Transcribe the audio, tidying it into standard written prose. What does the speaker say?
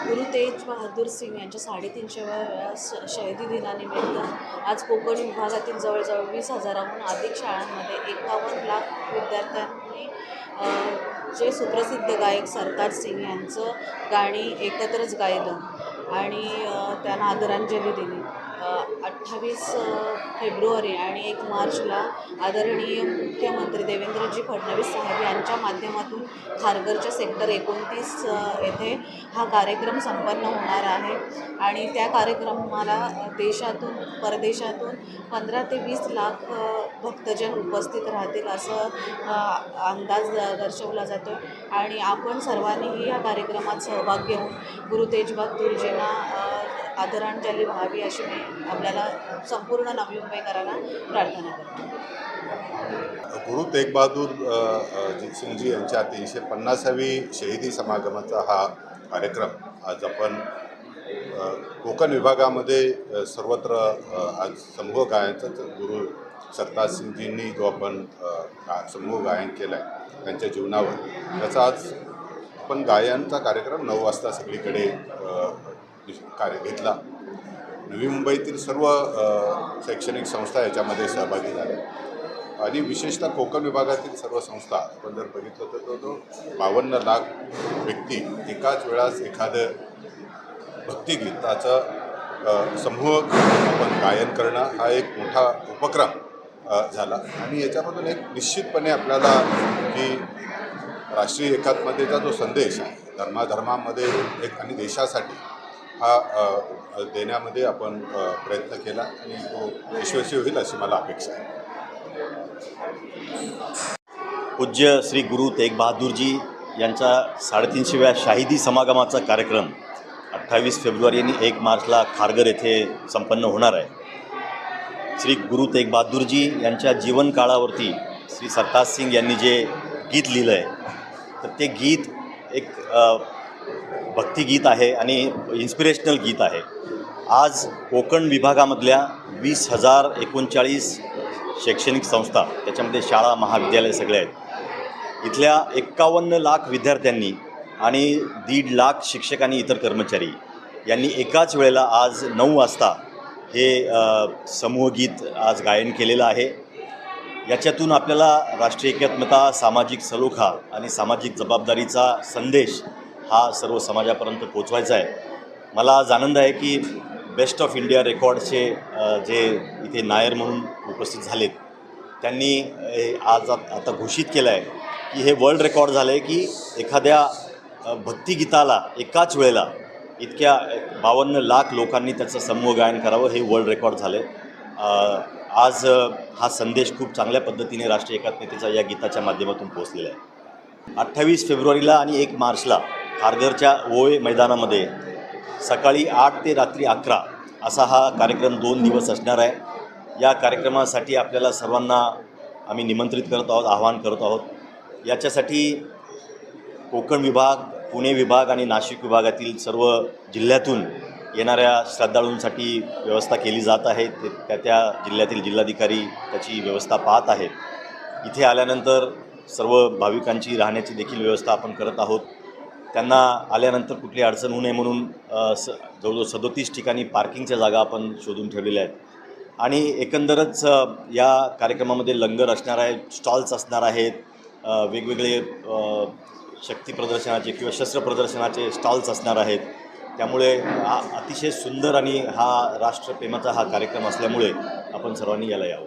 गुरु तेज बहादूर सिंग यांच्या 350व्या शहीदी दिनानिमित्त आज कोकण विभागातील जवळजवळ 20,000हून अधिक शाळांमध्ये 51 लाख विद्यार्थ्यांनी जे सुप्रसिद्ध गायक सरताज सिंग यांचं गाणी एकत्रच गायलं आणि त्यांना आदरांजली दिली। 28 फेब्रुवारी आणि 1 मार्चला आदरणीय मुख्यमंत्री देवेंद्रजी फडणवीस साहेब यांच्या माध्यमातून खारघरच्या सेक्टर 29 येथे हा कार्यक्रम संपन्न होणार आहे आणि त्या कार्यक्रमाला देशातून परदेशातून 15 ते 20 लाख भक्तजन उपस्थित राहतील असं अंदाज दर्शवला जातो आणि आपण सर्वांनीही या कार्यक्रमात सहभाग घेऊन गुरु तेज बहादूरजींना आदरांजली व्हावी अशी मी आपल्याला संपूर्ण नवी मुंबईकरांना प्रार्थना करतो। गुरु तेग बहादूर सिंगजी यांच्या 350वी शहीदी समागमाचा हा कार्यक्रम आज आपण कोकण विभागामध्ये सर्वत्र आज समूह गायनाचं गुरु सरताज सिंगजींनी जो आपण समूह गायन केलं आहे त्यांच्या जीवनावर त्याचा आज आपण गायनचा कार्यक्रम 9 वाजता सगळीकडे कार्य घेतला। नवी मुंबईतील सर्व शैक्षणिक संस्था याच्यामध्ये सहभागी झाल्या आणि विशेषतः कोकण विभागातील सर्व संस्था आपण जर बघितलं तर तो 52 लाख व्यक्ती एकाच वेळास एखादं भक्तिगीताचं समूह आपण गायन करणं हा एक मोठा उपक्रम झाला आणि याच्यामधून एक निश्चितपणे आपल्याला की राष्ट्रीय एकात्मतेचा जो संदेश आहे धर्माधर्मामध्ये एक आणि देशासाठी हा देण्यामध्ये आपण प्रयत्न केला आणि तो यशस्वी होईल अशी मला अपेक्षा आहे। पूज्य श्री गुरु तेग बहादूरजी यांचा 350व्या शाहिदी समागमाचा कार्यक्रम 28 फेब्रुवारी आणि 1 मार्चला खारघर येथे संपन्न होणार आहे। श्री गुरु तेग बहादूरजी यांच्या जीवनकाळावरती श्री सरताज सिंग यांनी जे गीत लिहिलं आहे तर ते गीत एक भक्तिगीत आहे आणि इन्स्पिरेशनल गीत आहे। आज कोकण विभागामधल्या 20,039 शैक्षणिक संस्था त्याच्यामध्ये शाळा महाविद्यालय सगळे आहेत इथल्या 51 लाख विद्यार्थ्यांनी आणि 1.5 लाख शिक्षक आणि इतर कर्मचारी यांनी एकाच वेळेला आज 9 वाजता हे समूहगीत आज गायन केलेलं आहे। याच्यातून आपल्याला राष्ट्रीय एकात्मता सामाजिक सलोखा आणि सामाजिक जबाबदारीचा संदेश हा सर्व समाजापर्यंत पोचवायचा आहे। मला आज आनंद आहे की बेस्ट ऑफ इंडिया रेकॉर्डचे जे इथे नायर म्हणून उपस्थित झालेत त्यांनी आज आता घोषित केलं आहे की हे वर्ल्ड रेकॉर्ड झालं आहे की एखाद्या भक्तिगीताला एकाच वेळेला इतक्या 52 लाख लोकांनी त्याचं समूह गायन करावं हे वर्ल्ड रेकॉर्ड झालं आहे। आज हा संदेश खूप चांगल्या पद्धतीने राष्ट्रीय एकात्मतेचा या गीताच्या माध्यमातून पोहोचलेला आहे। 28 फेब्रुवारीला आणि 1 मार्चला खारघरच्या ओळे मैदानामध्ये सकाळी 8 ते रात्री 11 असा हा कार्यक्रम 2 दिवस असणार आहे। या कार्यक्रमासाठी आपल्याला सर्वांना आम्ही निमंत्रित करत आहोत, आवाहन करत आहोत। याच्यासाठी कोकण विभाग, पुणे विभाग आणि नाशिक विभागातील सर्व जिल्ह्यातून येणाऱ्या श्रद्धाळूंसाठी व्यवस्था केली जात आहे। त्या जिल्ह्यातील जिल्हाधिकारी त्याची व्यवस्था पाहत आहेत। इथे आल्यानंतर सर्व भाविकांची राहण्याची देखील व्यवस्था आपण करत आहोत। त्यांना आल्यानंतर कुठली अडचण होऊ नये म्हणून जवळजवळ 37 ठिकाणी पार्किंगच्या जागा आपण शोधून ठेवलेल्या आहेत आणि एकंदरच या कार्यक्रमामध्ये लंगर असणार आहे, स्टॉल्स असणार आहेत, वेगवेगळे शक्ती प्रदर्शनाचे किंवा शस्त्र प्रदर्शनाचे स्टॉल्स असणार आहेत। त्यामुळे हा अतिशय सुंदर आणि हा राष्ट्रप्रेमाचा हा कार्यक्रम असल्यामुळे आपण सर्वांनी याला यावं।